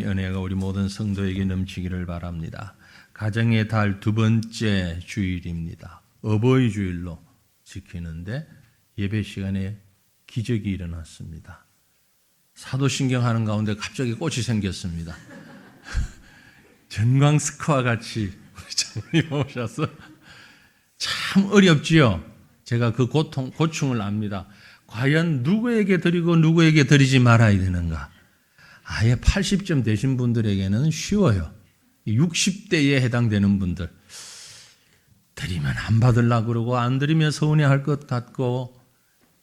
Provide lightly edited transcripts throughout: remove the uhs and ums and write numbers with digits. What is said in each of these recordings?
은혜가 우리 모든 성도에게 넘치기를 바랍니다. 가정의 달 두 번째 주일입니다. 어버이 주일로 지키는데 예배 시간에 기적이 일어났습니다. 사도신경 하는 가운데 갑자기 꽃이 생겼습니다. 전광스크와 같이 우리 장로님 오셔서 참 어렵지요. 제가 그 고충을 압니다. 과연 누구에게 드리고 누구에게 드리지 말아야 되는가? 아예 80점 되신 분들에게는 쉬워요. 60대에 해당되는 분들 드리면 안 받으려고 그러고 안 드리면 서운해할 것 같고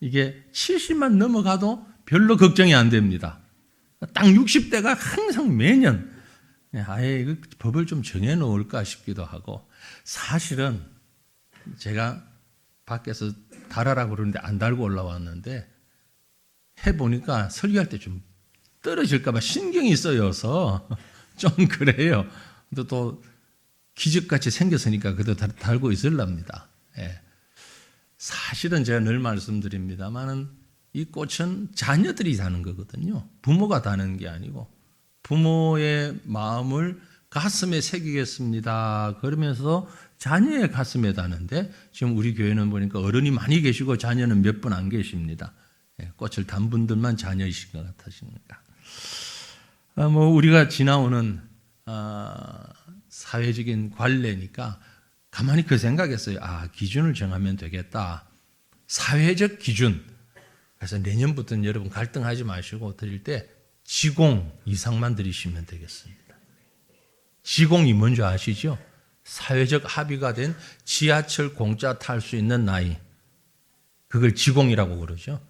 이게 70만 넘어가도 별로 걱정이 안 됩니다. 딱 60대가 항상 매년 아예 그 법을 좀 정해놓을까 싶기도 하고 사실은 제가 밖에서 달아라고 그러는데 안 달고 올라왔는데 해보니까 설교할 때 좀 떨어질까 봐 신경이 쓰여서 좀 그래요. 근데 또 기적같이 생겼으니까 그래도 달고 있으랍니다. 예. 사실은 제가 늘 말씀드립니다만은 이 꽃은 자녀들이 다는 거거든요. 부모가 다는 게 아니고 부모의 마음을 가슴에 새기겠습니다. 그러면서 자녀의 가슴에 다는데 지금 우리 교회는 보니까 어른이 많이 계시고 자녀는 몇 분 안 계십니다. 예, 꽃을 단 분들만 자녀이신 것 같으십니다. 우리가 지나오는 사회적인 관례니까 가만히 그 생각했어요. 기준을 정하면 되겠다. 사회적 기준. 그래서 내년부터는 여러분 갈등하지 마시고 드릴 때 지공 이상만 드리시면 되겠습니다. 지공이 뭔지 아시죠? 사회적 합의가 된 지하철 공짜 탈 수 있는 나이. 그걸 지공이라고 그러죠.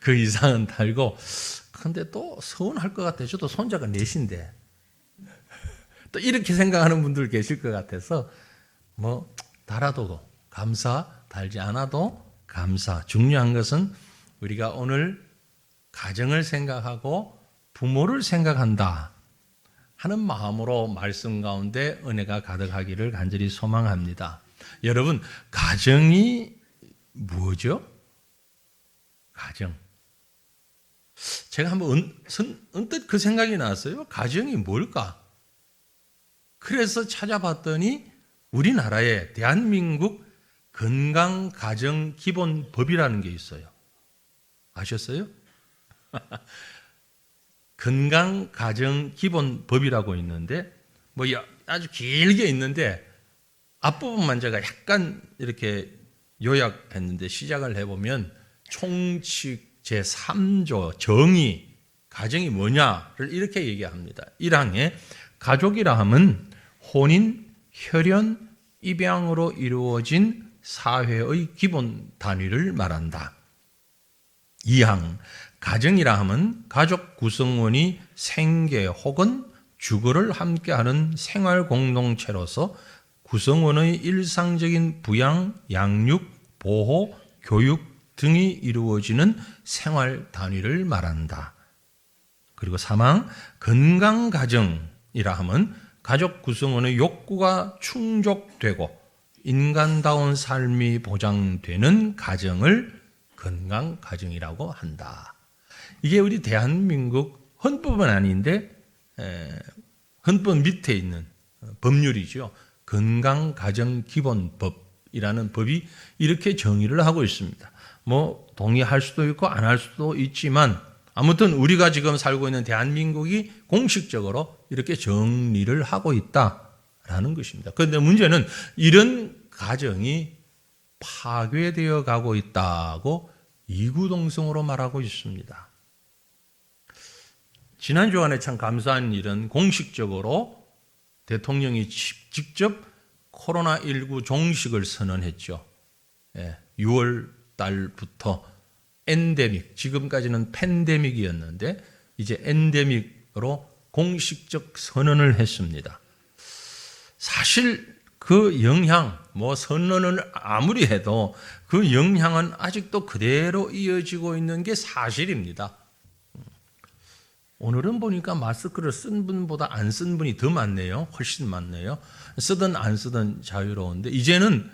그 이상은 달고 근데 또 서운할 것 같아요. 저도 손자가 넷인데 또 이렇게 생각하는 분들 계실 것 같아서 달아도 감사, 달지 않아도 감사. 중요한 것은 우리가 오늘 가정을 생각하고 부모를 생각한다 하는 마음으로 말씀 가운데 은혜가 가득하기를 간절히 소망합니다. 여러분, 가정이 뭐죠? 가정. 제가 한번 언뜻 그 생각이 났어요. 가정이 뭘까? 그래서 찾아봤더니 우리나라에 대한민국 건강가정기본법이라는 게 있어요. 아셨어요? 건강가정기본법이라고 있는데 아주 길게 있는데 앞부분만 제가 약간 이렇게 요약했는데 시작을 해보면 총칙 제3조 정의 가정이 뭐냐를 이렇게 얘기합니다. 1항에 가족이라 함은 혼인, 혈연, 입양으로 이루어진 사회의 기본 단위를 말한다. 2항 가정이라 함은 가족 구성원이 생계 혹은 주거를 함께하는 생활 공동체로서 구성원의 일상적인 부양, 양육, 보호, 교육 등이 이루어지는 생활 단위를 말한다. 그리고 3항 건강가정이라 함은 가족 구성원의 욕구가 충족되고 인간다운 삶이 보장되는 가정을 건강가정이라고 한다. 이게 우리 대한민국 헌법은 아닌데 헌법 밑에 있는 법률이죠. 건강가정기본법이라는 법이 이렇게 정의를 하고 있습니다. 동의할 수도 있고 안 할 수도 있지만 아무튼 우리가 지금 살고 있는 대한민국이 공식적으로 이렇게 정리를 하고 있다라는 것입니다. 그런데 문제는 이런 가정이 파괴되어 가고 있다고 이구동성으로 말하고 있습니다. 지난 주간에 참 감사한 일은 공식적으로 대통령이 직접 코로나19 종식을 선언했죠. 6월 달부터 엔데믹, 지금까지는 팬데믹이었는데 이제 엔데믹으로 공식적 선언을 했습니다. 사실 그 영향, 선언을 아무리 해도 그 영향은 아직도 그대로 이어지고 있는 게 사실입니다. 오늘은 보니까 마스크를 쓴 분보다 안 쓴 분이 더 많네요. 훨씬 많네요. 쓰든 안 쓰든 자유로운데 이제는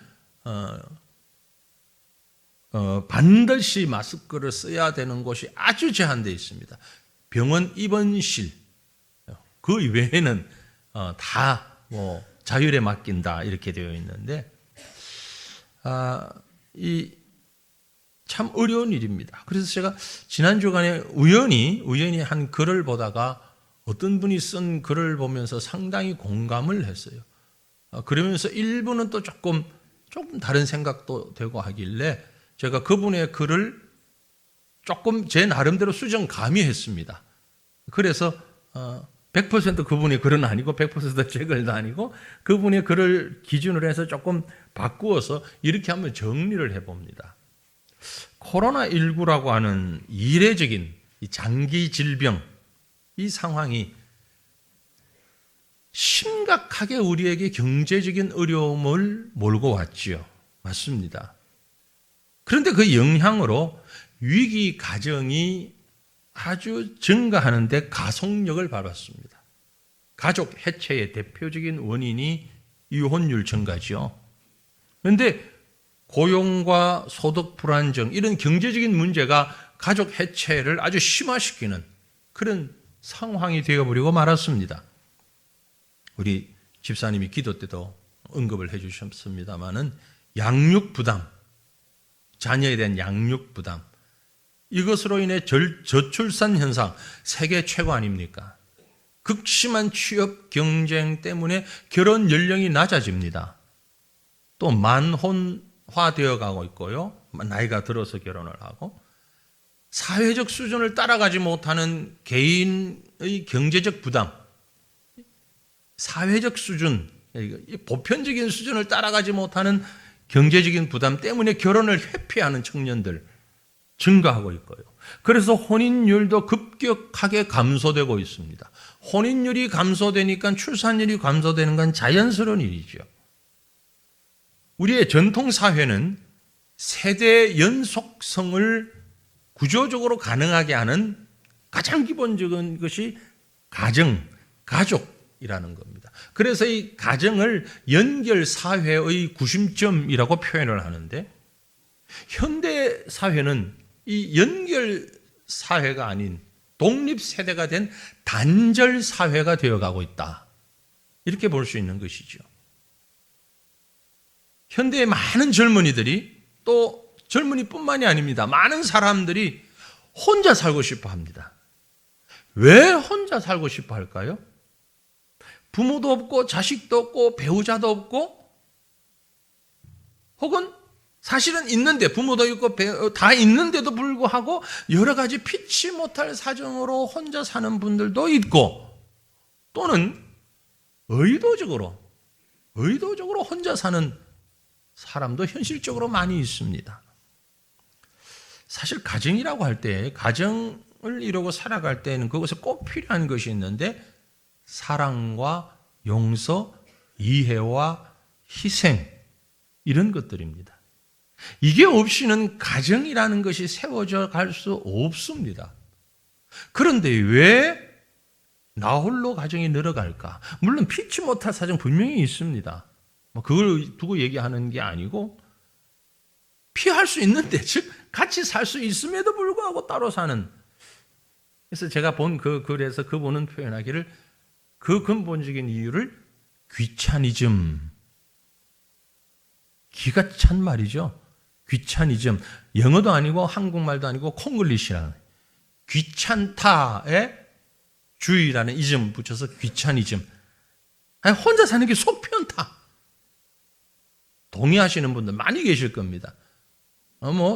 반드시 마스크를 써야 되는 곳이 아주 제한되어 있습니다. 병원 입원실, 그 외에는 다 뭐 자율에 맡긴다 이렇게 되어 있는데 이 참 어려운 일입니다. 그래서 제가 지난 주간에 우연히 한 글을 보다가 어떤 분이 쓴 글을 보면서 상당히 공감을 했어요. 그러면서 일부는 또 조금 다른 생각도 되고 하길래 제가 그분의 글을 조금 제 나름대로 수정 가미했습니다. 그래서 100% 그분의 글은 아니고 100% 제 글도 아니고 그분의 글을 기준으로 해서 조금 바꾸어서 이렇게 한번 정리를 해봅니다. 코로나19라고 하는 이례적인 장기 질병 이 상황이 심각하게 우리에게 경제적인 어려움을 몰고 왔지요. 맞습니다. 그런데 그 영향으로 위기 가정이 아주 증가하는데 가속력을 밟았습니다. 가족 해체의 대표적인 원인이 이혼율 증가죠. 그런데 고용과 소득 불안정 이런 경제적인 문제가 가족 해체를 아주 심화시키는 그런 상황이 되어버리고 말았습니다. 우리 집사님이 기도 때도 언급을 해 주셨습니다마는 양육 부담, 자녀에 대한 양육 부담 이것으로 인해 저출산 현상 세계 최고 아닙니까? 극심한 취업 경쟁 때문에 결혼 연령이 낮아집니다. 또 만혼화되어 가고 있고요. 나이가 들어서 결혼을 하고 사회적 수준을 따라가지 못하는 개인의 경제적 부담, 사회적 수준, 보편적인 수준을 따라가지 못하는 경제적인 부담 때문에 결혼을 회피하는 청년들 증가하고 있고요. 그래서 혼인율도 급격하게 감소되고 있습니다. 혼인율이 감소되니까 출산율이 감소되는 건 자연스러운 일이죠. 우리의 전통 사회는 세대 연속성을 구조적으로 가능하게 하는 가장 기본적인 것이 가족이라는 겁니다. 그래서 이 가정을 연결 사회의 구심점이라고 표현을 하는데 현대 사회는 이 연결 사회가 아닌 독립 세대가 된 단절 사회가 되어가고 있다. 이렇게 볼 수 있는 것이죠. 현대의 많은 젊은이들이 또 젊은이뿐만이 아닙니다. 많은 사람들이 혼자 살고 싶어 합니다. 왜 혼자 살고 싶어 할까요? 부모도 없고 자식도 없고 배우자도 없고 혹은 사실은 있는데 부모도 있고 다 있는데도 불구하고 여러 가지 피치 못할 사정으로 혼자 사는 분들도 있고 또는 의도적으로 혼자 사는 사람도 현실적으로 많이 있습니다. 사실 가정이라고 할 때 가정을 이루고 살아갈 때는 그것에 꼭 필요한 것이 있는데 사랑과 용서, 이해와 희생 이런 것들입니다. 이게 없이는 가정이라는 것이 세워져 갈 수 없습니다. 그런데 왜 나 홀로 가정이 늘어갈까? 물론 피치 못할 사정 분명히 있습니다. 그걸 두고 얘기하는 게 아니고 피할 수 있는데 즉 같이 살 수 있음에도 불구하고 따로 사는. 그래서 제가 본 그 글에서 그분은 표현하기를 그 근본적인 이유를 귀차니즘, 기가 찬 말이죠. 귀차니즘, 영어도 아니고 한국말도 아니고 콩글리시라는 귀찮다에 주의라는 이즘 붙여서 귀차니즘. 아니, 혼자 사는 게 속 편타. 동의하시는 분들 많이 계실 겁니다.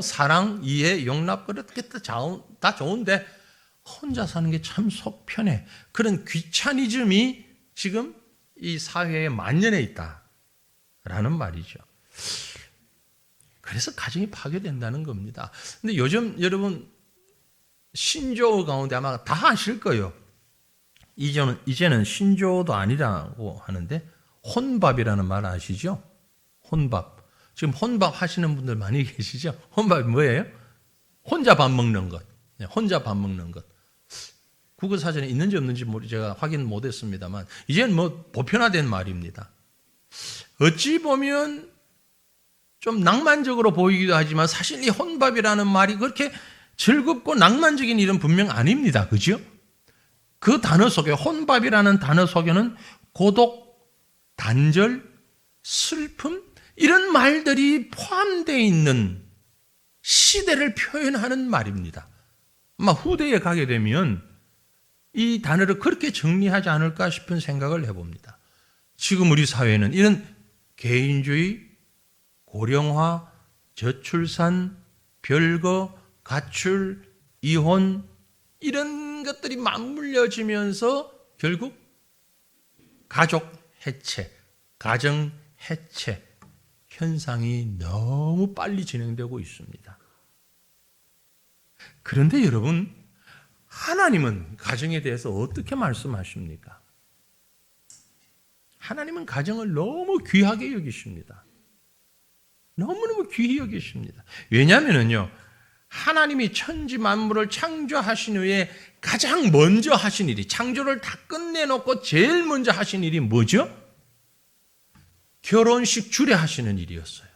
사랑, 이해, 용납 그렇게 다 좋은데 혼자 사는 게 참 속 편해. 그런 귀차니즘이 지금 이 사회에 만연해 있다라는 말이죠. 그래서 가정이 파괴된다는 겁니다. 근데 요즘 여러분 신조어 가운데 아마 다 아실 거예요. 이제는 신조어도 아니라고 하는데 혼밥이라는 말 아시죠? 혼밥. 지금 혼밥 하시는 분들 많이 계시죠? 혼밥이 뭐예요? 혼자 밥 먹는 것. 혼자 밥 먹는 것. 국어사전에 있는지 없는지 제가 확인 못했습니다만 이제는 보편화된 말입니다. 어찌 보면 좀 낭만적으로 보이기도 하지만 사실 이 혼밥이라는 말이 그렇게 즐겁고 낭만적인 일은 분명 아닙니다. 그죠? 그 단어 속에, 혼밥이라는 단어 속에는 고독, 단절, 슬픔 이런 말들이 포함되어 있는 시대를 표현하는 말입니다. 아마 후대에 가게 되면 이 단어를 그렇게 정리하지 않을까 싶은 생각을 해봅니다. 지금 우리 사회는 이런 개인주의, 고령화, 저출산, 별거, 가출, 이혼 이런 것들이 맞물려지면서 결국 가족 해체, 가정 해체 현상이 너무 빨리 진행되고 있습니다. 그런데 여러분, 하나님은 가정에 대해서 어떻게 말씀하십니까? 하나님은 가정을 너무 귀하게 여기십니다. 너무너무 귀히 여기십니다. 왜냐하면요, 하나님이 천지 만물을 창조하신 후에 가장 먼저 하신 일이, 창조를 다 끝내놓고 제일 먼저 하신 일이 뭐죠? 결혼식 주례하시는 일이었어요.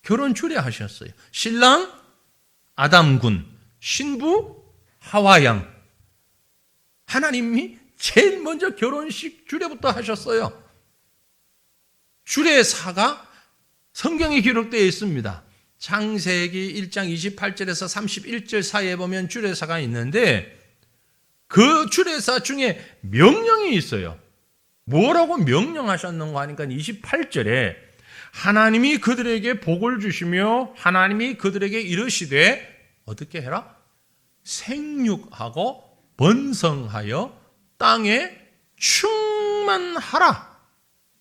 결혼 주례하셨어요. 신랑 아담군, 신부 하와양. 하나님이 제일 먼저 결혼식 주례부터 하셨어요. 주례사가 성경에 기록되어 있습니다. 창세기 1장 28절에서 31절 사이에 보면 주례사가 있는데 그 주례사 중에 명령이 있어요. 뭐라고 명령하셨는가 하니까 28절에 하나님이 그들에게 복을 주시며 하나님이 그들에게 이르시되 어떻게 해라? 생육하고 번성하여 땅에 충만하라.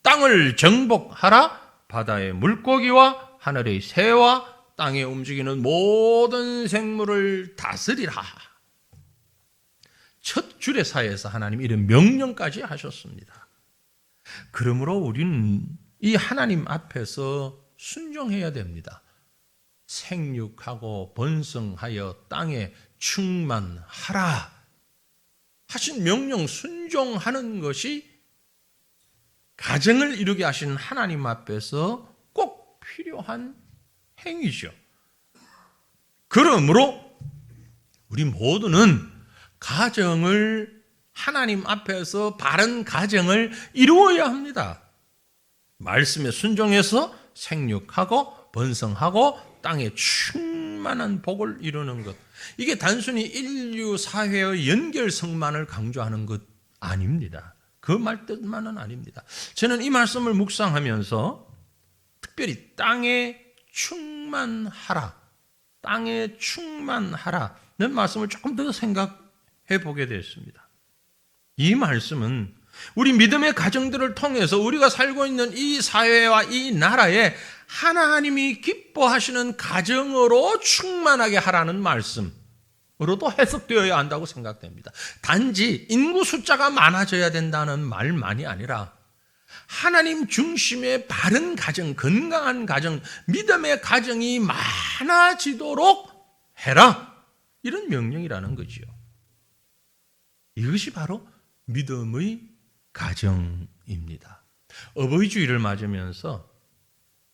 땅을 정복하라. 바다의 물고기와 하늘의 새와 땅에 움직이는 모든 생물을 다스리라. 첫 주례사에서 하나님이 이런 명령까지 하셨습니다. 그러므로 우리는 이 하나님 앞에서 순종해야 됩니다. 생육하고 번성하여 땅에 충만하라 하신 명령 순종하는 것이 가정을 이루게 하신 하나님 앞에서 꼭 필요한 행위죠. 그러므로 우리 모두는 가정을 하나님 앞에서 바른 가정을 이루어야 합니다. 말씀에 순종해서 생육하고 번성하고 땅에 충만한 복을 이루는 것. 이게 단순히 인류 사회의 연결성만을 강조하는 것 아닙니다. 그 말뜻만은 아닙니다. 저는 이 말씀을 묵상하면서 특별히 땅에 충만하라, 땅에 충만하라는 말씀을 조금 더 생각해 보게 되었습니다. 이 말씀은 우리 믿음의 가정들을 통해서 우리가 살고 있는 이 사회와 이 나라에 하나님이 기뻐하시는 가정으로 충만하게 하라는 말씀으로도 해석되어야 한다고 생각됩니다. 단지 인구 숫자가 많아져야 된다는 말만이 아니라 하나님 중심의 바른 가정, 건강한 가정, 믿음의 가정이 많아지도록 해라. 이런 명령이라는 거지요. 이것이 바로 믿음의 가정입니다. 어버이 주일을 맞으면서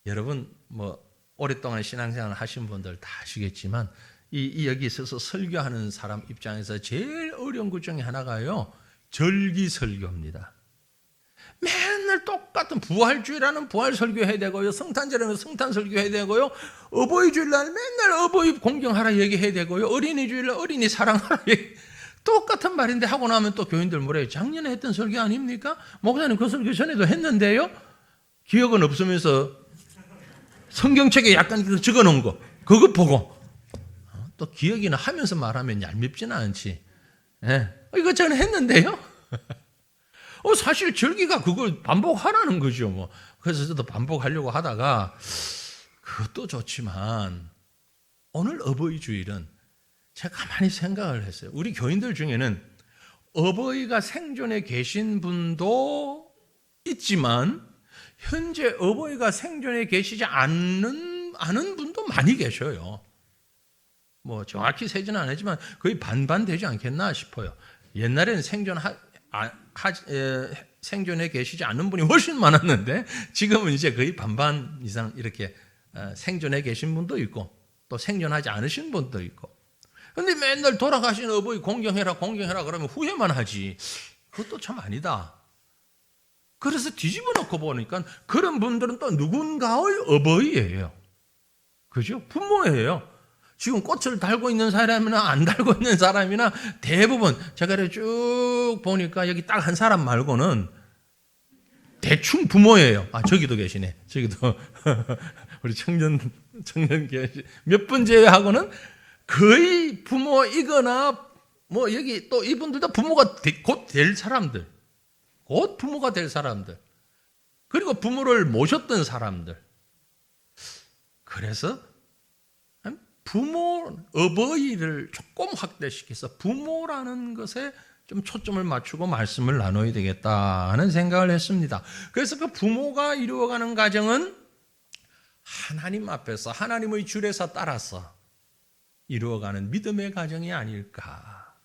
여러분 오랫동안 신앙생활을 하신 분들 다 아시겠지만 여기 있어서 설교하는 사람 입장에서 제일 어려운 것 중에 하나가요, 절기 설교입니다. 맨날 똑같은 부활주일하는 부활 설교해야 되고요, 성탄절에는 성탄 설교해야 되고요, 어버이 주일날 맨날 어버이 공경하라 얘기해야 되고요, 어린이주일날 어린이 사랑하라 똑같은 말인데 하고 나면 또 교인들 뭐래요? 작년에 했던 설교 아닙니까? 목사님 그 설교 전에도 했는데요? 기억은 없으면서 성경책에 약간 적어놓은 거 그거 보고 또 기억이나 하면서 말하면 얄밉지는 않지. 이거 저는 했는데요? 사실 절기가 그걸 반복하라는 거죠. 그래서 저도 반복하려고 하다가 그것도 좋지만 오늘 어버이 주일은 제가 가만히 생각을 했어요. 우리 교인들 중에는 어버이가 생존해 계신 분도 있지만 현재 어버이가 생존해 계시지 않은 분도 많이 계셔요. 정확히 세지는 않았지만 거의 반반 되지 않겠나 싶어요. 옛날에는 생존해 계시지 않는 분이 훨씬 많았는데 지금은 이제 거의 반반 이상 이렇게 생존해 계신 분도 있고 또 생존하지 않으신 분도 있고, 근데 맨날 돌아가신 어버이 공경해라 그러면 후회만 하지. 그것도 참 아니다. 그래서 뒤집어 놓고 보니까 그런 분들은 또 누군가의 어버이예요. 그죠? 부모예요. 지금 꽃을 달고 있는 사람이나 안 달고 있는 사람이나 대부분 제가 쭉 보니까 여기 딱 한 사람 말고는 대충 부모예요. 아, 저기도 계시네. 저기도 우리 청년 몇 분 제외하고는 거의 부모이거나 뭐 여기 또 이분들도 부모가 곧 될 사람들, 곧 부모가 될 사람들, 그리고 부모를 모셨던 사람들. 그래서 부모, 어버이를 조금 확대시켜서 부모라는 것에 좀 초점을 맞추고 말씀을 나눠야 되겠다는 생각을 했습니다. 그래서 그 부모가 이루어가는 가정은 하나님 앞에서 하나님의 주례사 따라서 이루어가는 믿음의 가정이 아닐까.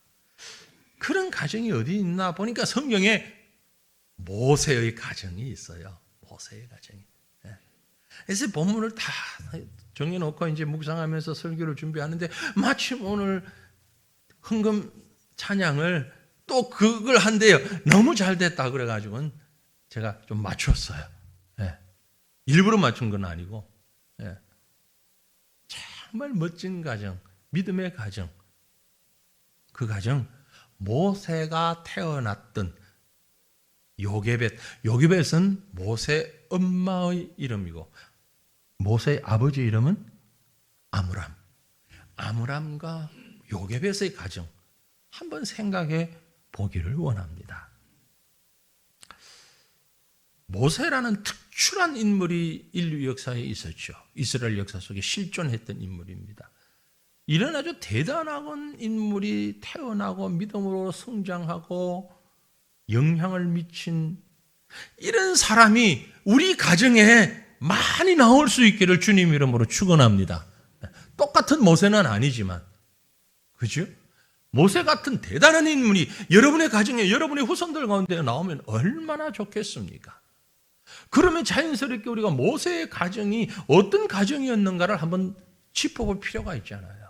그런 가정이 어디 있나 보니까 성경에 모세의 가정이 있어요. 모세의 가정이. 그래서 본문을 다 정해놓고 이제 묵상하면서 설교를 준비하는데 마침 오늘 헌금 찬양을 또 그걸 한대요. 너무 잘 됐다 그래가지고는 제가 좀 맞췄어요. 일부러 맞춘 건 아니고. 정말 멋진 가정, 믿음의 가정. 그 가정, 모세가 태어났던 요게벳. 요게벳은 모세 엄마의 이름이고 모세의 아버지 이름은 아므람. 아므람과 요게벳의 가정 한번 생각해 보기를 원합니다. 모세라는 특출한 인물이 인류 역사에 있었죠. 이스라엘 역사 속에 실존했던 인물입니다. 이런 아주 대단한 인물이 태어나고 믿음으로 성장하고 영향을 미친 이런 사람이 우리 가정에 많이 나올 수 있기를 주님 이름으로 축원합니다. 똑같은 모세는 아니지만, 그죠? 모세 같은 대단한 인물이 여러분의 가정에 여러분의 후손들 가운데 나오면 얼마나 좋겠습니까? 그러면 자연스럽게 우리가 모세의 가정이 어떤 가정이었는가를 한번 짚어볼 필요가 있잖아요.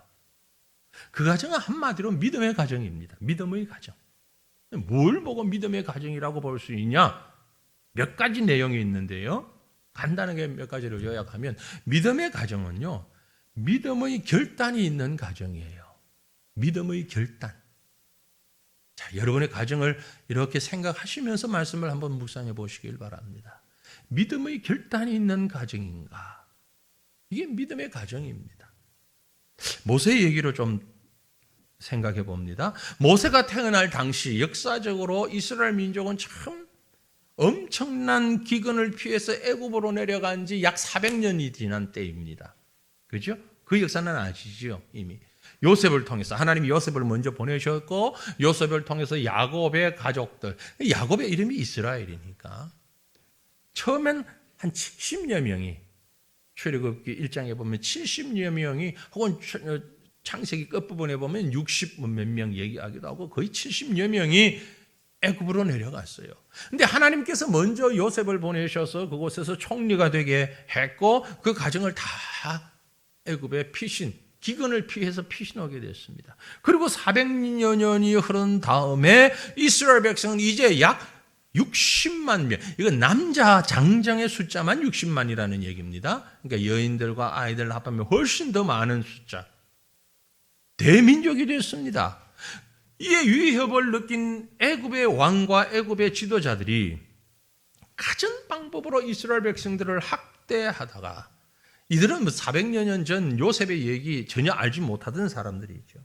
그 가정은 한마디로 믿음의 가정입니다. 믿음의 가정. 뭘 보고 믿음의 가정이라고 볼 수 있냐? 몇 가지 내용이 있는데요. 간단하게 몇 가지를 요약하면 믿음의 가정은요. 믿음의 결단이 있는 가정이에요. 믿음의 결단. 자, 여러분의 가정을 이렇게 생각하시면서 말씀을 한번 묵상해 보시길 바랍니다. 믿음의 결단이 있는 가정인가? 이게 믿음의 가정입니다. 모세의 얘기로 좀 생각해 봅니다. 모세가 태어날 당시 역사적으로 이스라엘 민족은 참 엄청난 기근을 피해서 애굽으로 내려간 지 약 400년이 지난 때입니다. 그죠? 그 역사는 아시죠? 이미. 요셉을 통해서 하나님이 요셉을 먼저 보내셨고 요셉을 통해서 야곱의 가족들, 야곱의 이름이 이스라엘이니까 처음엔 한 70여 명이 출애굽기 1장에 보면 70여 명이 혹은 창세기 끝부분에 보면 60 몇 명 얘기하기도 하고 거의 70여 명이 애굽으로 내려갔어요. 근데 하나님께서 먼저 요셉을 보내셔서 그곳에서 총리가 되게 했고 그 가정을 다 애굽에 기근을 피해서 피신하게 됐습니다. 그리고 400여 년이 흐른 다음에 이스라엘 백성은 이제 약 60만 명. 이건 남자 장정의 숫자만 60만이라는 얘기입니다. 그러니까 여인들과 아이들 합하면 훨씬 더 많은 숫자. 대민족이 됐습니다. 이에 위협을 느낀 애굽의 왕과 애굽의 지도자들이 갖은 방법으로 이스라엘 백성들을 학대하다가 이들은 400여 년 전 요셉의 얘기 전혀 알지 못하던 사람들이죠.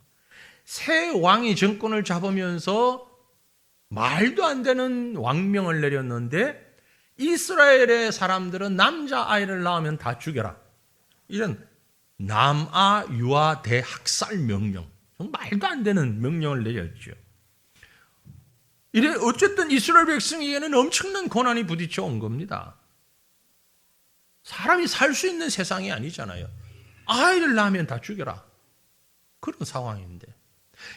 새 왕이 정권을 잡으면서 말도 안 되는 왕명을 내렸는데 이스라엘의 사람들은 남자아이를 낳으면 다 죽여라. 이런 남아 유아 대학살 명령. 말도 안 되는 명령을 내렸죠. 이래 어쨌든 이스라엘 백성에게는 엄청난 고난이 부딪혀 온 겁니다. 사람이 살 수 있는 세상이 아니잖아요. 아이를 낳으면 다 죽여라. 그런 상황인데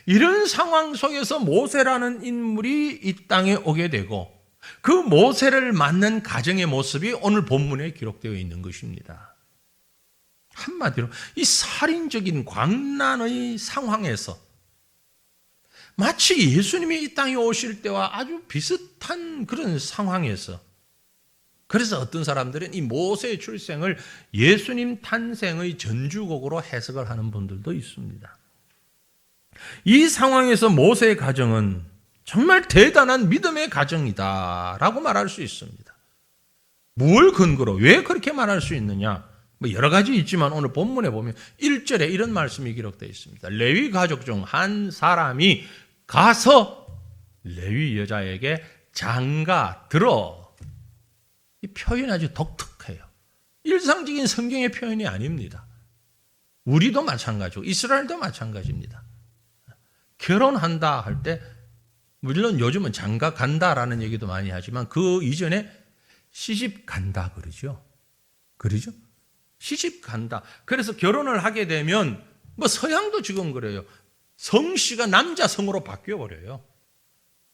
이런 상황 속에서 모세라는 인물이 이 땅에 오게 되고 그 모세를 맞는 가정의 모습이 오늘 본문에 기록되어 있는 것입니다. 한마디로 이 살인적인 광란의 상황에서 마치 예수님이 이 땅에 오실 때와 아주 비슷한 그런 상황에서, 그래서 어떤 사람들은 이 모세의 출생을 예수님 탄생의 전주곡으로 해석을 하는 분들도 있습니다. 이 상황에서 모세의 가정은 정말 대단한 믿음의 가정이다라고 말할 수 있습니다. 뭘 근거로, 왜 그렇게 말할 수 있느냐? 뭐 여러 가지 있지만 오늘 본문에 보면 1절에 이런 말씀이 기록되어 있습니다. 레위 가족 중 한 사람이 가서 레위 여자에게 장가 들어. 이 표현이 아주 독특해요. 일상적인 성경의 표현이 아닙니다. 우리도 마찬가지고 이스라엘도 마찬가지입니다. 결혼한다 할 때 물론 요즘은 장가 간다라는 얘기도 많이 하지만 그 이전에 시집 간다 그러죠. 그러죠? 시집 간다. 그래서 결혼을 하게 되면 뭐 서양도 지금 그래요. 성씨가 남자 성으로 바뀌어 버려요.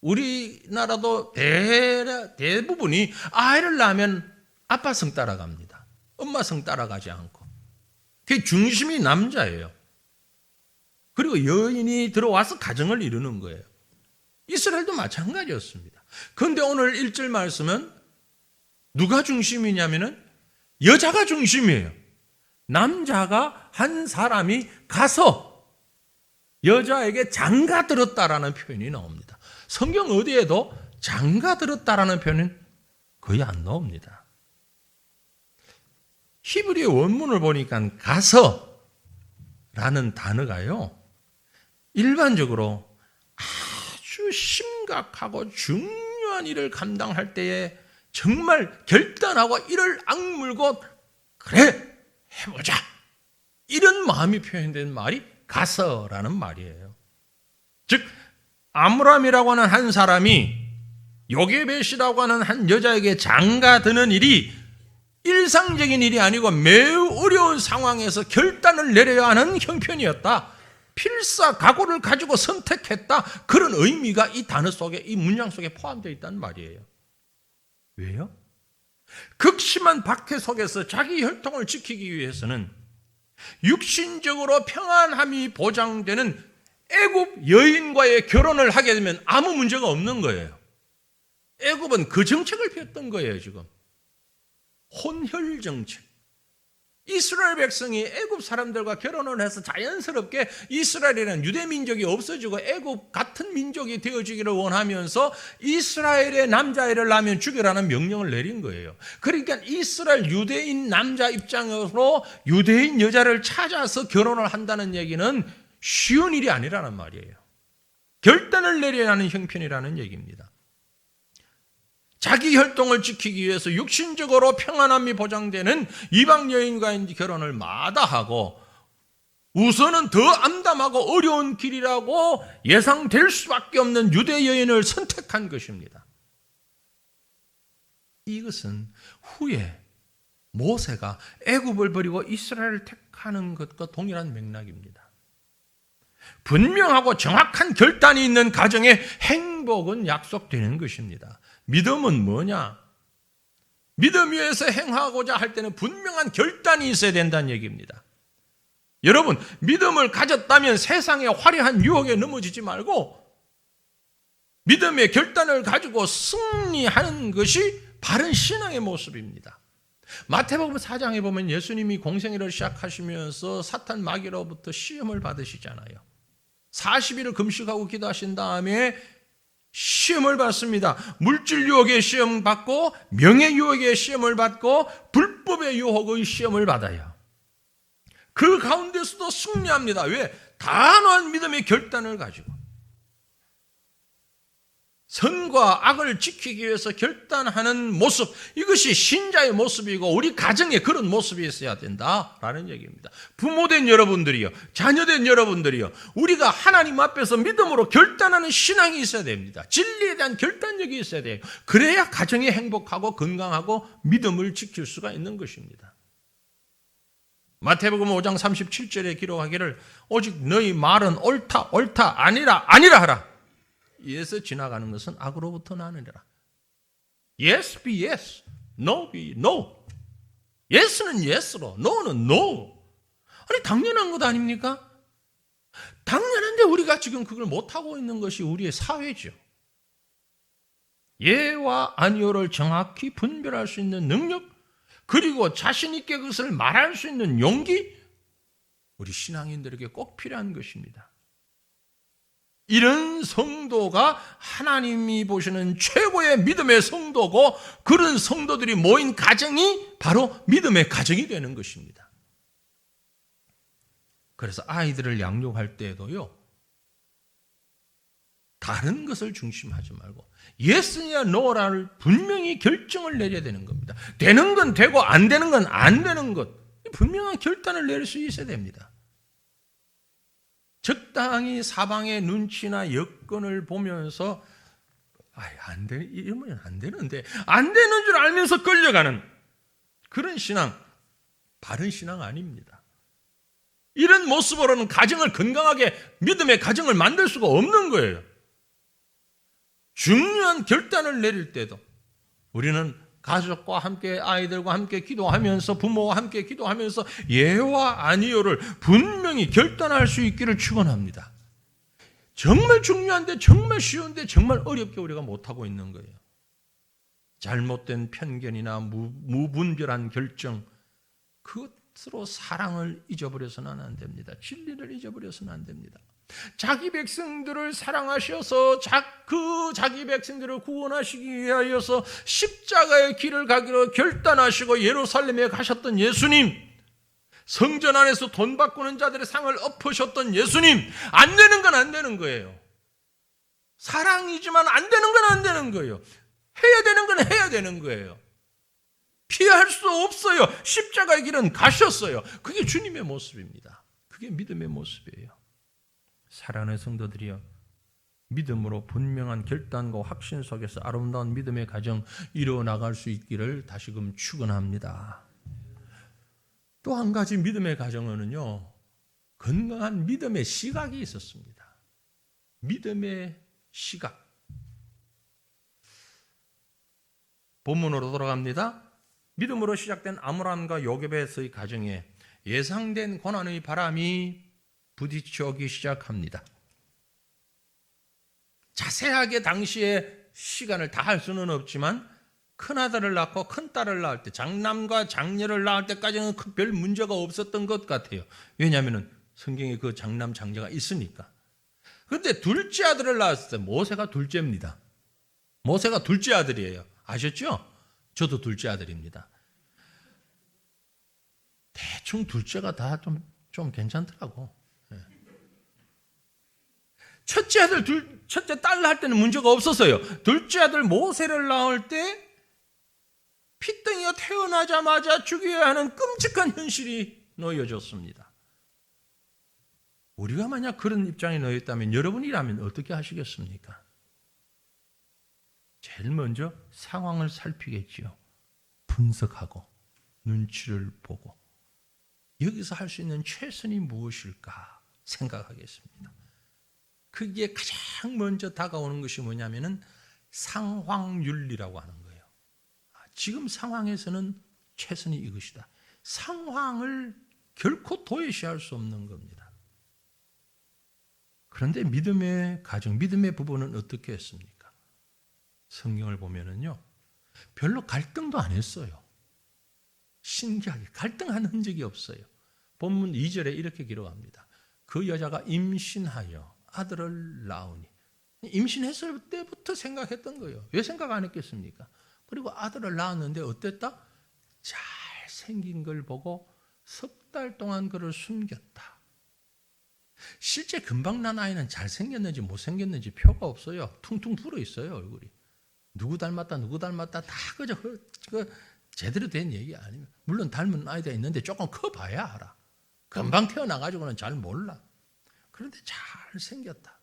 우리나라도 대부분이 아이를 낳으면 아빠 성 따라갑니다. 엄마 성 따라가지 않고. 그 중심이 남자예요. 그리고 여인이 들어와서 가정을 이루는 거예요. 이스라엘도 마찬가지였습니다. 그런데 오늘 1절 말씀은 누가 중심이냐면은 여자가 중심이에요. 남자가 한 사람이 가서 여자에게 장가 들었다라는 표현이 나옵니다. 성경 어디에도 장가 들었다라는 표현은 거의 안 나옵니다. 히브리의 원문을 보니까 가서라는 단어가요, 일반적으로 아주 심각하고 중요한 일을 감당할 때에 정말 결단하고 이를 악물고 그래 해보자 이런 마음이 표현된 말이 가서라는 말이에요. 즉 아므람이라고 하는 한 사람이 요게벳이라고 하는 한 여자에게 장가드는 일이 일상적인 일이 아니고 매우 어려운 상황에서 결단을 내려야 하는 형편이었다. 필사각오를 가지고 선택했다. 그런 의미가 이 단어 속에, 이 문장 속에 포함되어 있다는 말이에요. 왜요? 극심한 박해 속에서 자기 혈통을 지키기 위해서는 육신적으로 평안함이 보장되는 애굽 여인과의 결혼을 하게 되면 아무 문제가 없는 거예요. 애굽은 그 정책을 폈던 거예요. 지금 혼혈 정책. 이스라엘 백성이 애굽 사람들과 결혼을 해서 자연스럽게 이스라엘에는 유대 민족이 없어지고 애굽 같은 민족이 되어지기를 원하면서 이스라엘의 남자아이를 낳으면 죽여라는 명령을 내린 거예요. 그러니까 이스라엘 유대인 남자 입장으로 유대인 여자를 찾아서 결혼을 한다는 얘기는 쉬운 일이 아니라는 말이에요. 결단을 내려야 하는 형편이라는 얘기입니다. 자기 혈통을 지키기 위해서 육신적으로 평안함이 보장되는 이방 여인과의 결혼을 마다하고 우선은 더 암담하고 어려운 길이라고 예상될 수밖에 없는 유대 여인을 선택한 것입니다. 이것은 후에 모세가 애굽을 버리고 이스라엘을 택하는 것과 동일한 맥락입니다. 분명하고 정확한 결단이 있는 가정의 행복은 약속되는 것입니다. 믿음은 뭐냐? 믿음 위에서 행하고자 할 때는 분명한 결단이 있어야 된다는 얘기입니다. 여러분, 믿음을 가졌다면 세상의 화려한 유혹에 넘어지지 말고 믿음의 결단을 가지고 승리하는 것이 바른 신앙의 모습입니다. 마태복음 4장에 보면 예수님이 공생애를 시작하시면서 사탄 마귀로부터 시험을 받으시잖아요. 40일을 금식하고 기도하신 다음에 시험을 받습니다. 물질 유혹의 시험 받고 명예 유혹의 시험을 받고 불법의 유혹의 시험을 받아요. 그 가운데서도 승리합니다. 왜? 단호한 믿음의 결단을 가지고 선과 악을 지키기 위해서 결단하는 모습, 이것이 신자의 모습이고 우리 가정에 그런 모습이 있어야 된다라는 얘기입니다. 부모된 여러분들이요, 자녀된 여러분들이요, 우리가 하나님 앞에서 믿음으로 결단하는 신앙이 있어야 됩니다. 진리에 대한 결단력이 있어야 돼요. 그래야 가정이 행복하고 건강하고 믿음을 지킬 수가 있는 것입니다. 마태복음 5장 37절에 기록하기를 오직 너희 말은 옳다 옳다 아니라 아니라 하라. 예서 지나가는 것은 악으로부터 나느니라. Yes be yes, no be no. Yes는 yes로, no는 no. 아니 당연한 것 아닙니까? 당연한데 우리가 지금 그걸 못하고 있는 것이 우리의 사회죠. 예와 아니오를 정확히 분별할 수 있는 능력, 그리고 자신 있게 그것을 말할 수 있는 용기, 우리 신앙인들에게 꼭 필요한 것입니다. 이런 성도가 하나님이 보시는 최고의 믿음의 성도고, 그런 성도들이 모인 가정이 바로 믿음의 가정이 되는 것입니다. 그래서 아이들을 양육할 때에도요, 다른 것을 중심하지 말고 예스냐 노라를 분명히 결정을 내려야 되는 겁니다. 되는 건 되고 안 되는 건 안 되는 것, 분명한 결단을 내릴 수 있어야 됩니다. 적당히 사방의 눈치나 여건을 보면서 안 돼, 이러면 안 되는데, 안 되는 줄 알면서 끌려가는 그런 신앙, 바른 신앙 아닙니다. 이런 모습으로는 가정을 건강하게, 믿음의 가정을 만들 수가 없는 거예요. 중요한 결단을 내릴 때도 우리는 가족과 함께, 아이들과 함께 기도하면서, 부모와 함께 기도하면서 예와 아니오를 분명히 결단할 수 있기를 축원합니다. 정말 중요한데, 정말 쉬운데, 정말 어렵게 우리가 못하고 있는 거예요. 잘못된 편견이나 무분별한 결정, 그것으로 사랑을 잊어버려서는 안 됩니다. 진리를 잊어버려서는 안 됩니다. 자기 백성들을 사랑하셔서 그 자기 백성들을 구원하시기 위하여서 십자가의 길을 가기로 결단하시고 예루살렘에 가셨던 예수님, 성전 안에서 돈 바꾸는 자들의 상을 엎으셨던 예수님, 안 되는 건 안 되는 거예요. 사랑이지만 안 되는 건 안 되는 거예요. 해야 되는 건 해야 되는 거예요. 피할 수 없어요. 십자가의 길은 가셨어요. 그게 주님의 모습입니다. 그게 믿음의 모습이에요. 사랑하는 성도들이여, 믿음으로 분명한 결단과 확신 속에서 아름다운 믿음의 가정 이루어 나갈 수 있기를 다시금 축원합니다. 또 한 가지 믿음의 가정에는요, 건강한 믿음의 시각이 있었습니다. 믿음의 시각. 본문으로 돌아갑니다. 믿음으로 시작된 아므람과 요게벳의 가정에 예상된 고난의 바람이 부딪혀 오기 시작합니다. 자세하게 당시의 시간을 다 할 수는 없지만, 큰아들을 낳고 큰딸을 낳을 때, 장남과 장녀를 낳을 때까지는 별 문제가 없었던 것 같아요. 왜냐하면 성경에 그 장남 장녀가 있으니까. 그런데 둘째 아들을 낳았을 때, 모세가 둘째입니다. 모세가 둘째 아들이에요. 아셨죠? 저도 둘째 아들입니다. 대충 둘째가 다 좀 괜찮더라고. 첫째 딸 낳을 때는 문제가 없었어요. 둘째 아들 모세를 낳을 때 피덩이가 태어나자마자 죽여야 하는 끔찍한 현실이 놓여졌습니다. 우리가 만약 그런 입장에 놓였다면 여러분이라면 어떻게 하시겠습니까? 제일 먼저 상황을 살피겠지요. 분석하고 눈치를 보고 여기서 할 수 있는 최선이 무엇일까 생각하겠습니다. 그게 가장 먼저 다가오는 것이 뭐냐면은 상황윤리라고 하는 거예요. 지금 상황에서는 최선이 이것이다. 상황을 결코 도외시할 수 없는 겁니다. 그런데 믿음의 가정, 믿음의 부부는 어떻게 했습니까? 성경을 보면은요, 별로 갈등도 안 했어요. 신기하게 갈등한 흔적이 없어요. 본문 2절에 이렇게 기록합니다. 그 여자가 임신하여 아들을 낳으니. 임신했을 때부터 생각했던 거예요. 왜 생각 안 했겠습니까? 그리고 아들을 낳았는데 어땠다? 잘생긴 걸 보고 석 달 동안 그를 숨겼다. 실제 금방 난 아이는 잘생겼는지 못생겼는지 표가 없어요. 퉁퉁 불어 있어요, 얼굴이. 누구 닮았다 다 그저 제대로 된 얘기 아니면, 물론 닮은 아이가 있는데 조금 커봐야 알아. 금방 태어나가지고는 잘 몰라. 그런데 잘생겼다.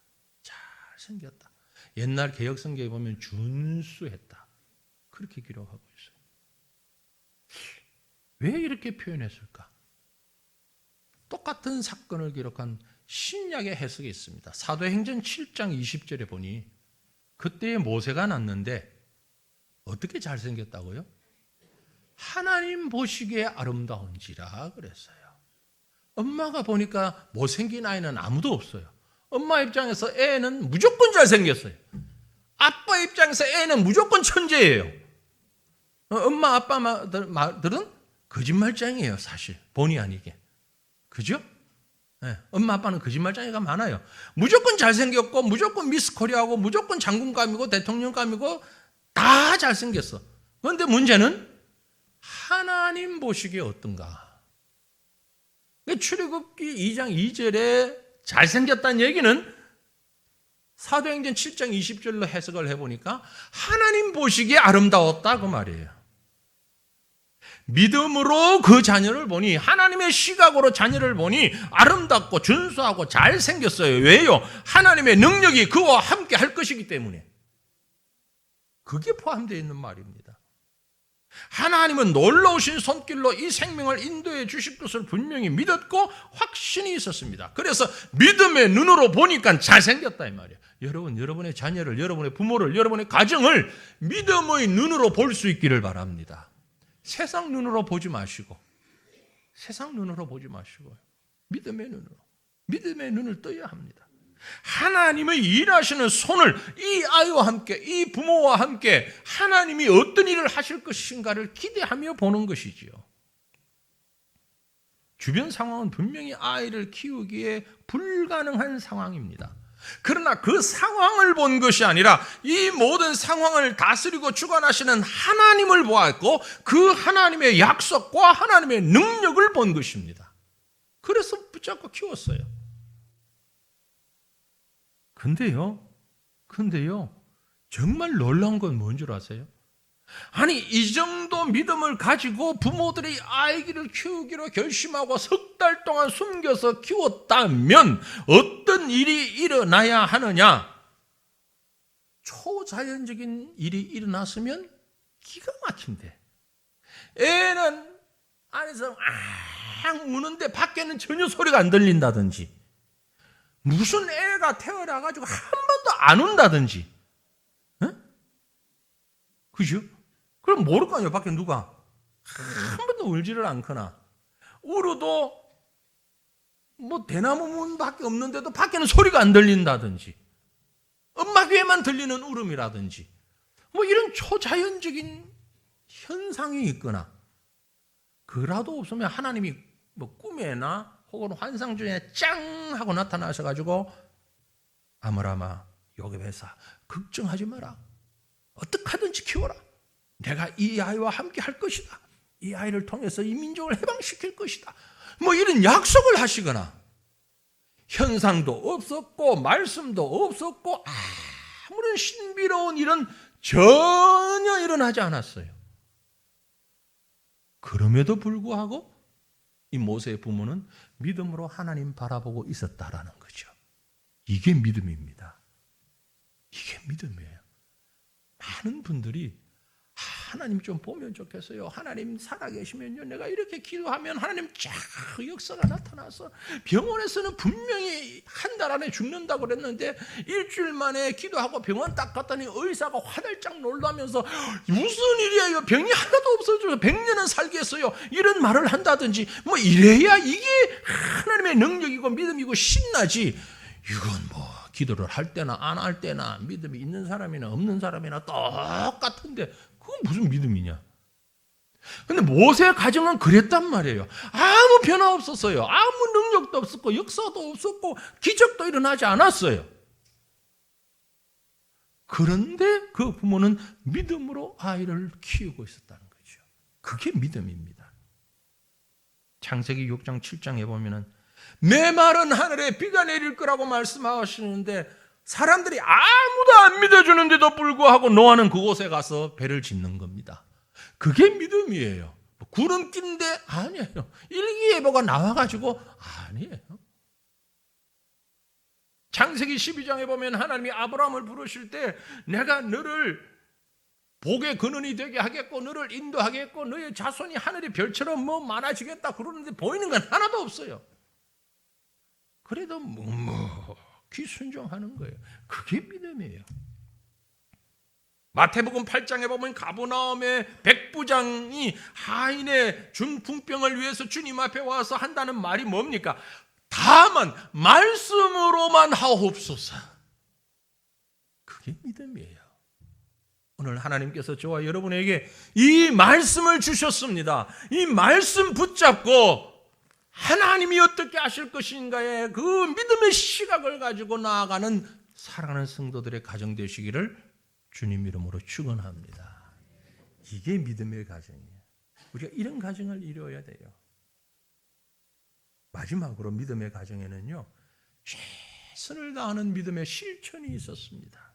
옛날 개혁성경에 보면 준수했다. 그렇게 기록하고 있어요. 왜 이렇게 표현했을까? 똑같은 사건을 기록한 신약의 해석이 있습니다. 사도행전 7장 20절에 보니 그때의 모세가 났는데 어떻게 잘생겼다고요? 하나님 보시기에 아름다운지라 그랬어요. 엄마가 보니까 못생긴 아이는 아무도 없어요. 엄마 입장에서 애는 무조건 잘생겼어요. 아빠 입장에서 애는 무조건 천재예요. 엄마 아빠 말들은 거짓말쟁이에요, 사실. 본의 아니게. 그죠? 네, 엄마 아빠는 거짓말쟁이가 많아요. 무조건 잘생겼고 무조건 미스 코리아고 무조건 장군감이고 대통령감이고 다 잘생겼어. 그런데 문제는 하나님 보시기에 어떤가? 출애굽기 2장 2절에 잘생겼다는 얘기는 사도행전 7장 20절로 해석을 해보니까 하나님 보시기에 아름다웠다 그 말이에요. 믿음으로 그 자녀를 보니, 하나님의 시각으로 자녀를 보니 아름답고 준수하고 잘생겼어요. 왜요? 하나님의 능력이 그와 함께 할 것이기 때문에. 그게 포함되어 있는 말입니다. 하나님은 놀라우신 손길로 이 생명을 인도해 주실 것을 분명히 믿었고 확신이 있었습니다. 그래서 믿음의 눈으로 보니까 잘생겼다 이 말이에요. 여러분, 여러분의 자녀를, 여러분의 부모를, 여러분의 가정을 믿음의 눈으로 볼 수 있기를 바랍니다. 세상 눈으로 보지 마시고, 세상 눈으로 보지 마시고 믿음의 눈으로, 믿음의 눈을 떠야 합니다. 하나님의 일하시는 손을 이 아이와 함께, 이 부모와 함께 하나님이 어떤 일을 하실 것인가를 기대하며 보는 것이지요. 주변 상황은 분명히 아이를 키우기에 불가능한 상황입니다. 그러나 그 상황을 본 것이 아니라 이 모든 상황을 다스리고 주관하시는 하나님을 보았고 그 하나님의 약속과 하나님의 능력을 본 것입니다. 그래서 붙잡고 키웠어요. 근데요, 정말 놀라운 건 뭔 줄 아세요? 아니, 이 정도 믿음을 가지고 부모들이 아이를 키우기로 결심하고 석 달 동안 숨겨서 키웠다면 어떤 일이 일어나야 하느냐? 초자연적인 일이 일어났으면 기가 막힌데, 애는 안에서 우는데 밖에는 전혀 소리가 안 들린다든지, 무슨 애가 태어나가지고 한 번도 안 운다든지, 그죠? 그럼 모를 거 아니에요, 밖에 누가. 한 번도 울지를 않거나, 울어도 뭐 대나무 문밖에 없는데도 밖에는 소리가 안 들린다든지, 엄마 귀에만 들리는 울음이라든지, 뭐 이런 초자연적인 현상이 있거나, 그라도 없으면 하나님이 뭐 꿈에나 혹은 환상 중에 짱 하고 나타나셔가지고, 아므라마 요게베사 걱정하지 마라, 어떡하든지 키워라, 내가 이 아이와 함께 할 것이다, 이 아이를 통해서 이 민족을 해방시킬 것이다, 뭐 이런 약속을 하시거나, 현상도 없었고 말씀도 없었고 아무런 신비로운 일은 전혀 일어나지 않았어요. 그럼에도 불구하고 이 모세의 부모는 믿음으로 하나님 바라보고 있었다라는 거죠. 이게 믿음입니다. 이게 믿음이에요. 많은 분들이 하나님 좀 보면 좋겠어요. 하나님 살아계시면요, 내가 이렇게 기도하면 하나님 쫙 역사가 나타나서, 병원에서는 분명히 한 달 안에 죽는다고 그랬는데 일주일 만에 기도하고 병원 딱 갔더니 의사가 화들짝 놀라면서 무슨 일이에요, 병이 하나도 없어져서 100년은 살겠어요, 이런 말을 한다든지, 뭐 이래야 이게 하나님의 능력이고 믿음이고 신나지. 이건 뭐 기도를 할 때나 안 할 때나 믿음이 있는 사람이나 없는 사람이나 똑같은데 그건 무슨 믿음이냐? 근데 모세의 가정은 그랬단 말이에요. 아무 변화 없었어요. 아무 능력도 없었고 역사도 없었고 기적도 일어나지 않았어요. 그런데 그 부모는 믿음으로 아이를 키우고 있었다는 거죠. 그게 믿음입니다. 창세기 6장 7장에 보면은 메마른 하늘에 비가 내릴 거라고 말씀하시는데 사람들이 아무도 안 믿어주는데도 불구하고 노아는 그곳에 가서 배를 짓는 겁니다. 그게 믿음이에요. 구름낀데 아니에요. 일기예보가 나와가지고 아니에요. 창세기 12장에 보면 하나님이 아브라함을 부르실 때 내가 너를 복의 근원이 되게 하겠고 너를 인도하겠고 너의 자손이 하늘의 별처럼 뭐 많아지겠다 그러는데 보이는 건 하나도 없어요. 그래도 묵묵히 순종하는 거예요. 그게 믿음이에요. 마태복음 8장에 보면 가버나움의 백부장이 하인의 중풍병을 위해서 주님 앞에 와서 한다는 말이 뭡니까? 다만 말씀으로만 하옵소서. 그게 믿음이에요. 오늘 하나님께서 저와 여러분에게 이 말씀을 주셨습니다. 이 말씀 붙잡고 하나님이 어떻게 하실 것인가에 그 믿음의 시각을 가지고 나아가는 사랑하는 성도들의 가정 되시기를 주님 이름으로 축원합니다. 이게 믿음의 가정이에요. 우리가 이런 가정을 이루어야 돼요. 마지막으로 믿음의 가정에는요, 최선을 다하는 믿음의 실천이 있었습니다.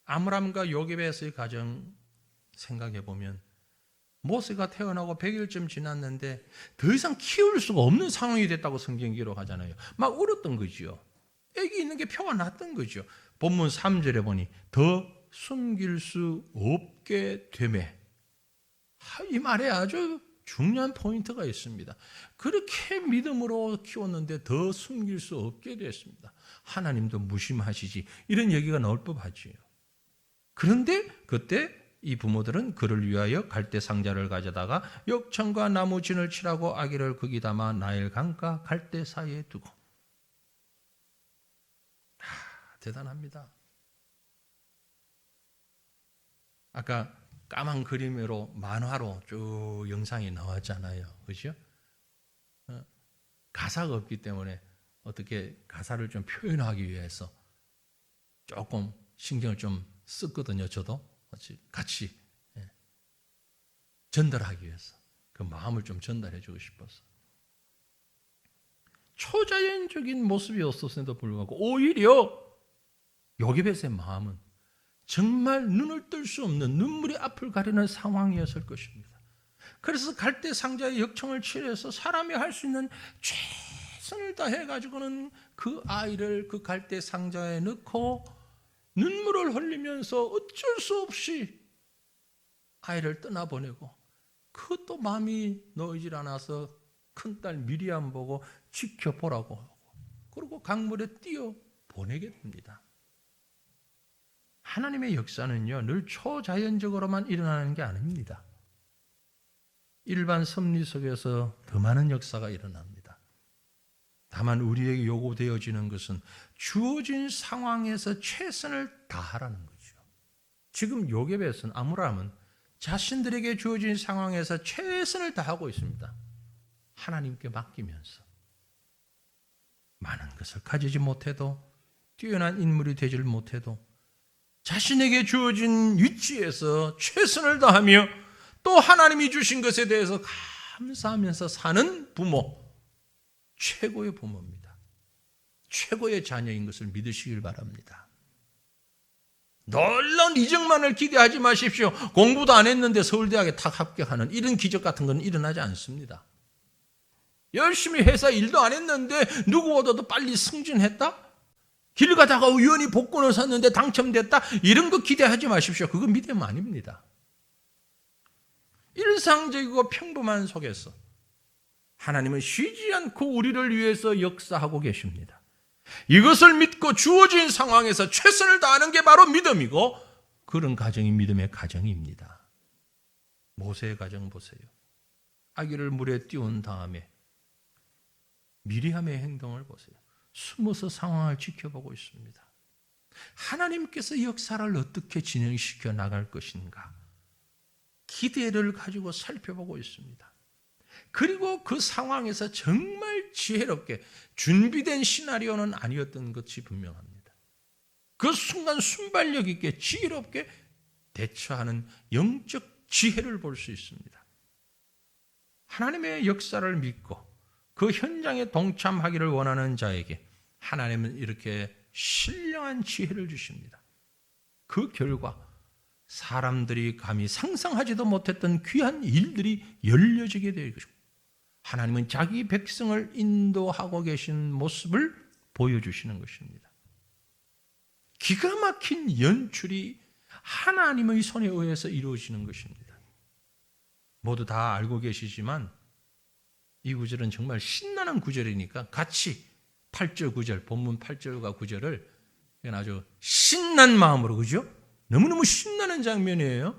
아므람과 요게벳의 가정 생각해 보면 모세가 태어나고 100일쯤 지났는데 더 이상 키울 수가 없는 상황이 됐다고 성경 기록하잖아요. 막 울었던 거죠. 애기 있는 게 표가 났던 거죠. 본문 3절에 보니 더 숨길 수 없게 되매. 이 말에 아주 중요한 포인트가 있습니다. 그렇게 믿음으로 키웠는데 더 숨길 수 없게 됐습니다. 하나님도 무심하시지, 이런 얘기가 나올 법하지요. 그런데 그때 이 부모들은 그를 위하여 갈대 상자를 가져다가 역청과 나무 진을 칠하고 아기를 거기 담아 나일 강가 갈대 사이에 두고. 대단합니다. 아까 까만 그림으로 만화로 쭉 영상이 나왔잖아요. 그렇죠? 가사가 없기 때문에 어떻게 가사를 좀 표현하기 위해서 조금 신경을 좀 썼거든요. 저도 같이 전달하기 위해서 그 마음을 좀 전달해 주고 싶어서. 초자연적인 모습이었었음에도 불구하고 오히려 요게벳의 마음은 정말 눈을 뜰 수 없는 눈물이 앞을 가리는 상황이었을 것입니다. 그래서 갈대 상자에 역청을 칠해서 사람이 할 수 있는 최선을 다해가지고는 그 아이를 그 갈대 상자에 넣고 눈물을 흘리면서 어쩔 수 없이 아이를 떠나보내고, 그것도 마음이 놓이질 않아서 큰딸 미리암 보고 지켜보라고 하고, 그리고 강물에 뛰어 보내게 됩니다. 하나님의 역사는요, 늘 초자연적으로만 일어나는 게 아닙니다. 일반 섭리 속에서 더 많은 역사가 일어납니다. 다만 우리에게 요구되어지는 것은 주어진 상황에서 최선을 다하라는 거죠. 지금 요게벳은, 아므람은 자신들에게 주어진 상황에서 최선을 다하고 있습니다. 하나님께 맡기면서. 많은 것을 가지지 못해도, 뛰어난 인물이 되질 못해도 자신에게 주어진 위치에서 최선을 다하며 또 하나님이 주신 것에 대해서 감사하면서 사는 부모, 최고의 부모입니다. 최고의 자녀인 것을 믿으시길 바랍니다. 놀라운 이적만을 기대하지 마십시오. 공부도 안 했는데 서울대학에 탁 합격하는 이런 기적 같은 건 일어나지 않습니다. 열심히 회사 일도 안 했는데 누구보다도 빨리 승진했다? 길 가다가 우연히 복권을 샀는데 당첨됐다? 이런 거 기대하지 마십시오. 그건 믿음 아닙니다. 일상적이고 평범한 속에서 하나님은 쉬지 않고 우리를 위해서 역사하고 계십니다. 이것을 믿고 주어진 상황에서 최선을 다하는 게 바로 믿음이고, 그런 가정이 믿음의 가정입니다. 모세의 가정 보세요. 아기를 물에 띄운 다음에 미리암의 행동을 보세요. 숨어서 상황을 지켜보고 있습니다. 하나님께서 역사를 어떻게 진행시켜 나갈 것인가 기대를 가지고 살펴보고 있습니다. 그리고 그 상황에서 정말 지혜롭게 준비된 시나리오는 아니었던 것이 분명합니다. 그 순간 순발력 있게 지혜롭게 대처하는 영적 지혜를 볼 수 있습니다. 하나님의 역사를 믿고 그 현장에 동참하기를 원하는 자에게 하나님은 이렇게 신령한 지혜를 주십니다. 그 결과 사람들이 감히 상상하지도 못했던 귀한 일들이 열려지게 되고, 하나님은 자기 백성을 인도하고 계신 모습을 보여주시는 것입니다. 기가 막힌 연출이 하나님의 손에 의해서 이루어지는 것입니다. 모두 다 알고 계시지만 이 구절은 정말 신나는 구절이니까 같이 8절 9절, 본문 8절과 9절을 아주 신난 마음으로, 그죠? 너무너무 신나는 장면이에요.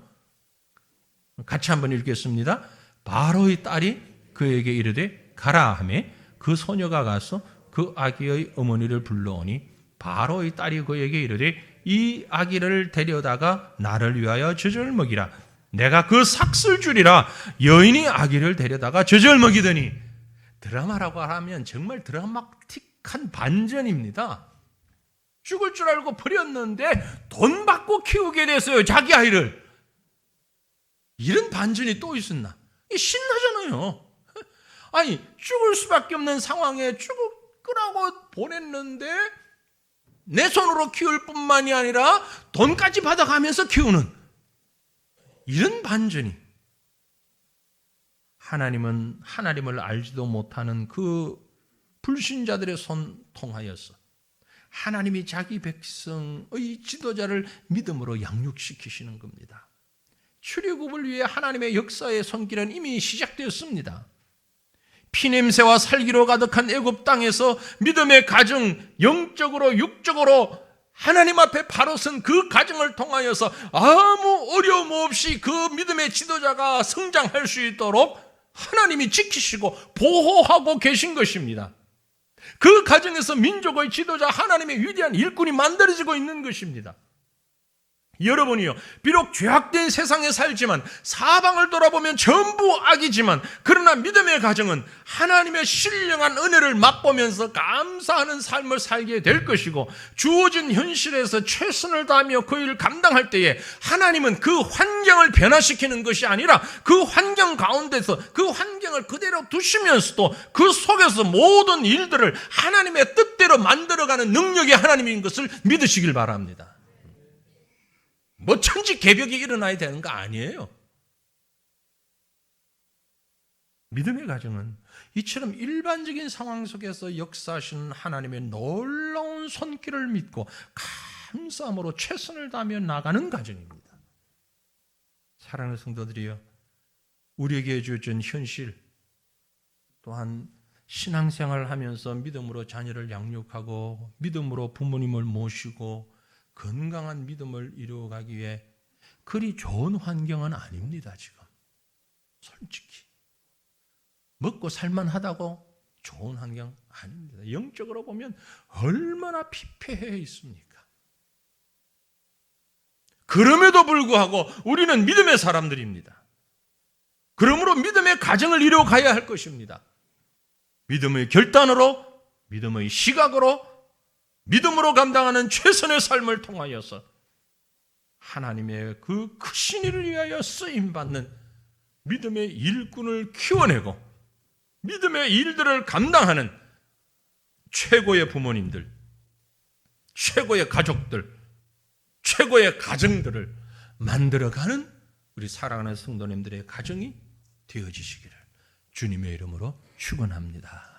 같이 한번 읽겠습니다. 바로의 딸이 그에게 이르되 가라 하매 그 소녀가 가서 그 아기의 어머니를 불러오니 바로의 딸이 그에게 이르되 이 아기를 데려다가 나를 위하여 젖을 먹이라. 내가 그 삭슬 줄이라. 여인이 아기를 데려다가 젖을 먹이더니, 드라마라고 하면 정말 드라마틱한 반전입니다. 죽을 줄 알고 버렸는데 돈 받고 키우게 됐어요, 자기 아이를. 이런 반전이 또 있었나? 신나잖아요. 아니, 죽을 수밖에 없는 상황에 죽을 거라고 보냈는데 내 손으로 키울 뿐만이 아니라 돈까지 받아가면서 키우는 이런 반전이, 하나님을 알지도 못하는 그 불신자들의 손 통하여서 하나님이 자기 백성의 지도자를 믿음으로 양육시키시는 겁니다. 출애굽을 위해 하나님의 역사의 손길은 이미 시작되었습니다. 피냄새와 살기로 가득한 애굽 땅에서 믿음의 가정, 영적으로 육적으로 하나님 앞에 바로 선 그 가정을 통하여서 아무 어려움 없이 그 믿음의 지도자가 성장할 수 있도록 하나님이 지키시고 보호하고 계신 것입니다. 그 가정에서 민족의 지도자, 하나님의 위대한 일꾼이 만들어지고 있는 것입니다. 여러분이요, 비록 죄악된 세상에 살지만, 사방을 돌아보면 전부 악이지만, 그러나 믿음의 가정은 하나님의 신령한 은혜를 맛보면서 감사하는 삶을 살게 될 것이고, 주어진 현실에서 최선을 다하며 그 일을 감당할 때에 하나님은 그 환경을 변화시키는 것이 아니라 그 환경 가운데서 그 환경을 그대로 두시면서도 그 속에서 모든 일들을 하나님의 뜻대로 만들어가는 능력이 하나님인 것을 믿으시길 바랍니다. 뭐 천지개벽이 일어나야 되는 거 아니에요. 믿음의 가정은 이처럼 일반적인 상황 속에서 역사하시는 하나님의 놀라운 손길을 믿고 감사함으로 최선을 다하며 나가는 가정입니다. 사랑하는 성도들이여, 우리에게 주어진 현실, 또한 신앙생활을 하면서 믿음으로 자녀를 양육하고 믿음으로 부모님을 모시고 건강한 믿음을 이루어가기 위해 그리 좋은 환경은 아닙니다. 지금 솔직히 먹고 살만하다고 좋은 환경 아닙니다. 영적으로 보면 얼마나 피폐해 있습니까? 그럼에도 불구하고 우리는 믿음의 사람들입니다. 그러므로 믿음의 가정을 이루어가야 할 것입니다. 믿음의 결단으로, 믿음의 시각으로, 믿음으로 감당하는 최선의 삶을 통하여서 하나님의 그 크신 일을 위하여 쓰임받는 믿음의 일꾼을 키워내고 믿음의 일들을 감당하는 최고의 부모님들, 최고의 가족들, 최고의 가정들을 만들어가는 우리 사랑하는 성도님들의 가정이 되어지시기를 주님의 이름으로 축원합니다.